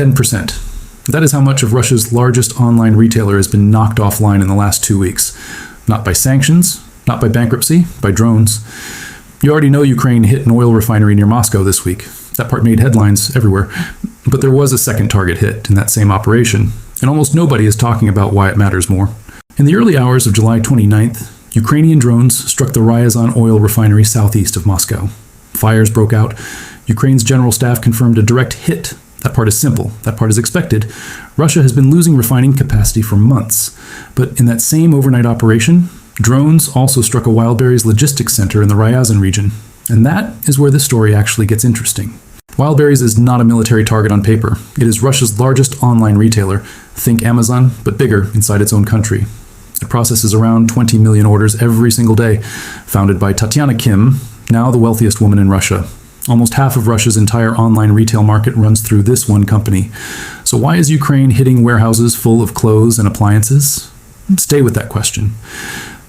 10%. That is how much of Russia's largest online retailer has been knocked offline in the last 2 weeks. Not by sanctions, not by bankruptcy, by drones. You already know Ukraine hit an oil refinery near Moscow this week. That part made headlines everywhere. But there was a second target hit in that same operation, and almost nobody is talking about why it matters more. In the early hours of July 29th, Ukrainian drones struck the Ryazan oil refinery southeast of Moscow. Fires broke out. Ukraine's general staff confirmed a direct hit. That part is simple. That part is expected. Russia has been losing refining capacity for months. But in that same overnight operation, drones also struck a Wildberries logistics center in the Ryazan region. And that is where this story actually gets interesting. Wildberries is not a military target on paper. It is Russia's largest online retailer. Think Amazon, but bigger inside its own country. It processes around 20 million orders every single day. Founded by Tatiana Kim, now the wealthiest woman in Russia. Almost half of Russia's entire online retail market runs through this one company. So why is Ukraine hitting warehouses full of clothes and appliances? Stay with that question.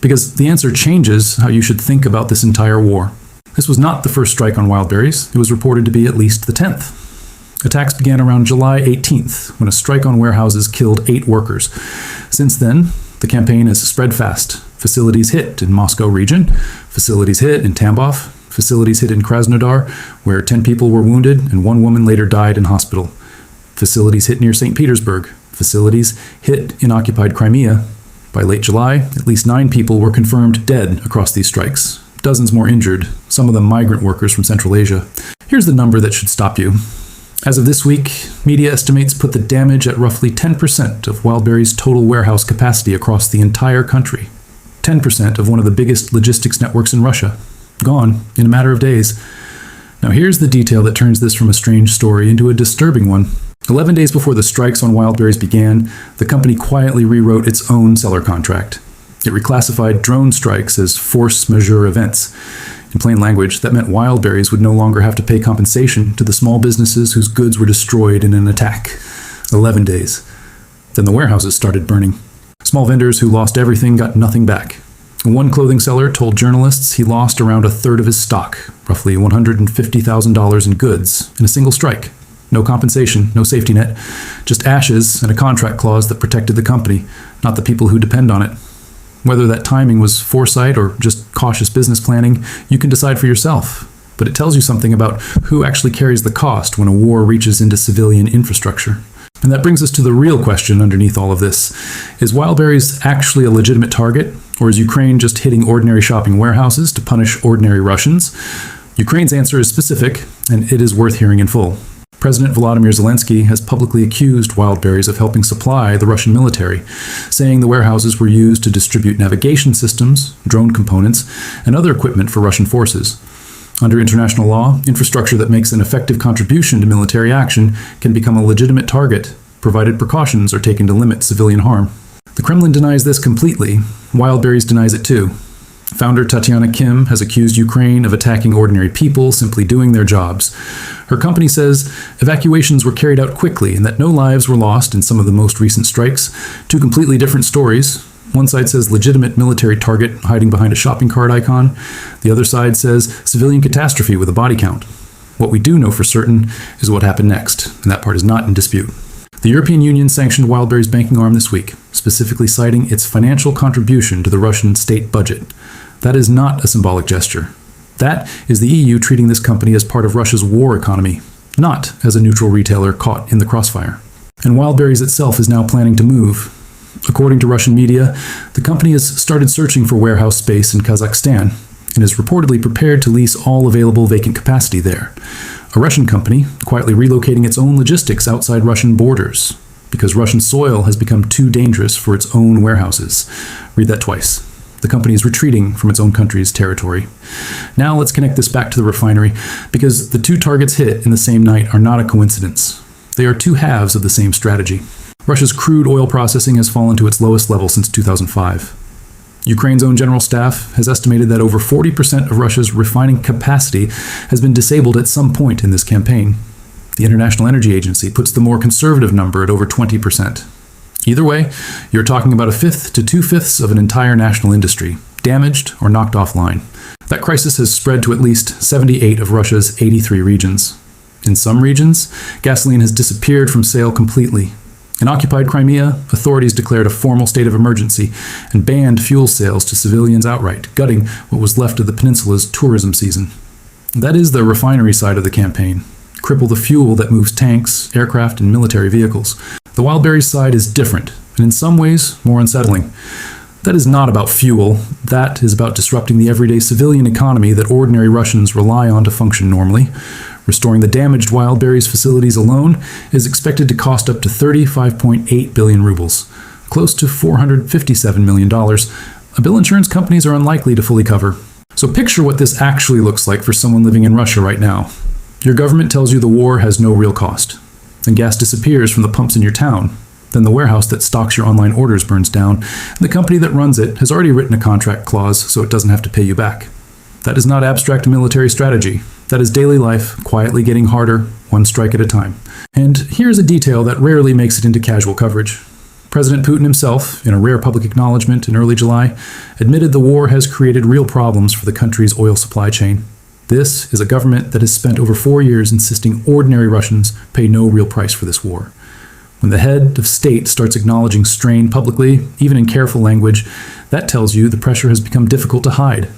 Because the answer changes how you should think about this entire war. This was not the first strike on Wildberries. It was reported to be at least the 10th. Attacks began around July 18th, when a strike on warehouses killed 8 workers. Since then, the campaign has spread fast. Facilities hit in Moscow region, facilities hit in Tambov, facilities hit in Krasnodar, where 10 people were wounded and 1 woman later died in hospital. Facilities hit near St. Petersburg. Facilities hit in occupied Crimea. By late July, at least 9 people were confirmed dead across these strikes. Dozens more injured, some of them migrant workers from Central Asia. Here's the number that should stop you. As of this week, media estimates put the damage at roughly 10% of Wildberries' total warehouse capacity across the entire country. 10% of one of the biggest logistics networks in Russia. Gone in a matter of days. Now here's the detail that turns this from a strange story into a disturbing one. 11 days before the strikes on Wildberries began, the company quietly rewrote its own seller contract. It reclassified drone strikes as force majeure events. In plain language, that meant Wildberries would no longer have to pay compensation to the small businesses whose goods were destroyed in an attack. 11 days. Then the warehouses started burning. Small vendors who lost everything got nothing back. One clothing seller told journalists he lost around a third of his stock, roughly $150,000 in goods, in a single strike. No compensation, no safety net, just ashes and a contract clause that protected the company, not the people who depend on it. Whether that timing was foresight or just cautious business planning, you can decide for yourself. But it tells you something about who actually carries the cost when a war reaches into civilian infrastructure. And that brings us to the real question underneath all of this. Is Wildberries actually a legitimate target, or is Ukraine just hitting ordinary shopping warehouses to punish ordinary Russians? Ukraine's answer is specific, and it is worth hearing in full. President Volodymyr Zelensky has publicly accused Wildberries of helping supply the Russian military, saying the warehouses were used to distribute navigation systems, drone components, and other equipment for Russian forces. Under international law, infrastructure that makes an effective contribution to military action can become a legitimate target, provided precautions are taken to limit civilian harm. The Kremlin denies this completely. Wildberries denies it too. Founder Tatiana Kim has accused Ukraine of attacking ordinary people simply doing their jobs. Her company says evacuations were carried out quickly and that no lives were lost in some of the most recent strikes. 2 completely different stories. One side says legitimate military target hiding behind a shopping cart icon. The other side says civilian catastrophe with a body count. What we do know for certain is what happened next, and that part is not in dispute. The European Union sanctioned Wildberries' banking arm this week, specifically citing its financial contribution to the Russian state budget. That is not a symbolic gesture. That is the EU treating this company as part of Russia's war economy, not as a neutral retailer caught in the crossfire. And Wildberries itself is now planning to move. According to Russian media, the company has started searching for warehouse space in Kazakhstan and is reportedly prepared to lease all available vacant capacity there. A Russian company quietly relocating its own logistics outside Russian borders because Russian soil has become too dangerous for its own warehouses. Read that twice. The company is retreating from its own country's territory. Now let's connect this back to the refinery, because the 2 targets hit in the same night are not a coincidence. They are 2 halves of the same strategy. Russia's crude oil processing has fallen to its lowest level since 2005. Ukraine's own general staff has estimated that over 40% of Russia's refining capacity has been disabled at some point in this campaign. The International Energy Agency puts the more conservative number at over 20%. Either way, you're talking about 1/5 to 2/5 of an entire national industry, damaged or knocked offline. That crisis has spread to at least 78 of Russia's 83 regions. In some regions, gasoline has disappeared from sale completely. In occupied Crimea, authorities declared a formal state of emergency and banned fuel sales to civilians outright, gutting what was left of the peninsula's tourism season. That is the refinery side of the campaign. Cripple the fuel that moves tanks, aircraft, and military vehicles. The Wildberries side is different, and in some ways, more unsettling. That is not about fuel. That is about disrupting the everyday civilian economy that ordinary Russians rely on to function normally. Restoring the damaged Wildberries facilities alone is expected to cost up to 35.8 billion rubles, close to $457 million, a bill insurance companies are unlikely to fully cover. So picture what this actually looks like for someone living in Russia right now. Your government tells you the war has no real cost. Then gas disappears from the pumps in your town. Then the warehouse that stocks your online orders burns down, and the company that runs it has already written a contract clause so it doesn't have to pay you back. That is not abstract military strategy. That is daily life, quietly getting harder, one strike at a time. And here's a detail that rarely makes it into casual coverage. President Putin himself, in a rare public acknowledgement in early July, admitted the war has created real problems for the country's oil supply chain. This is a government that has spent over 4 years insisting ordinary Russians pay no real price for this war. When the head of state starts acknowledging strain publicly, even in careful language, that tells you the pressure has become difficult to hide.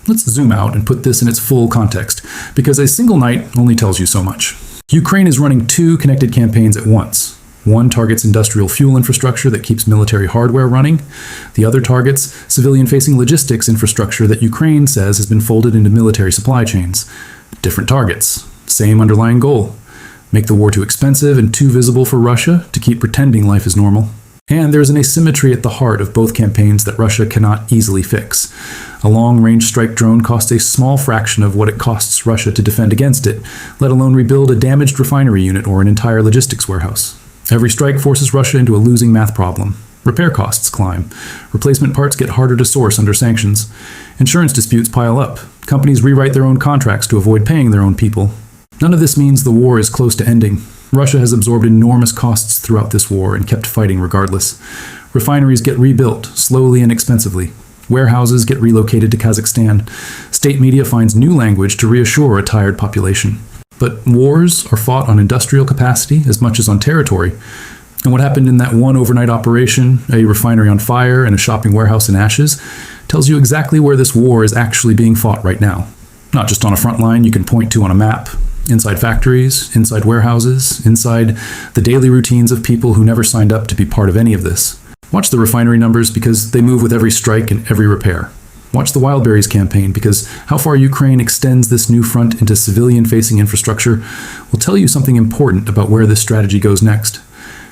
Let's zoom out and put this in its full context, because a single night only tells you so much. Ukraine is running 2 connected campaigns at once. One targets industrial fuel infrastructure that keeps military hardware running. The other targets civilian-facing logistics infrastructure that Ukraine says has been folded into military supply chains. Different targets, same underlying goal. Make the war too expensive and too visible for Russia to keep pretending life is normal. And there's an asymmetry at the heart of both campaigns that Russia cannot easily fix. A long-range strike drone costs a small fraction of what it costs Russia to defend against it, let alone rebuild a damaged refinery unit or an entire logistics warehouse. Every strike forces Russia into a losing math problem. Repair costs climb. Replacement parts get harder to source under sanctions. Insurance disputes pile up. Companies rewrite their own contracts to avoid paying their own people. None of this means the war is close to ending. Russia has absorbed enormous costs throughout this war and kept fighting regardless. Refineries get rebuilt, slowly and expensively. Warehouses get relocated to Kazakhstan. State media finds new language to reassure a tired population. But wars are fought on industrial capacity as much as on territory. And what happened in that one overnight operation, a refinery on fire and a shopping warehouse in ashes, tells you exactly where this war is actually being fought right now. Not just on a front line you can point to on a map. Inside factories, inside warehouses, inside the daily routines of people who never signed up to be part of any of this. Watch the refinery numbers because they move with every strike and every repair. Watch the Wildberries campaign because how far Ukraine extends this new front into civilian-facing infrastructure will tell you something important about where this strategy goes next.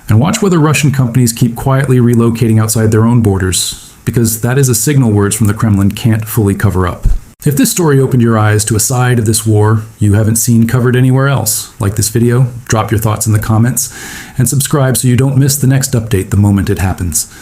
And watch whether Russian companies keep quietly relocating outside their own borders, because that is a signal words from the Kremlin can't fully cover up. If this story opened your eyes to a side of this war you haven't seen covered anywhere else, like this video, drop your thoughts in the comments, and subscribe so you don't miss the next update the moment it happens.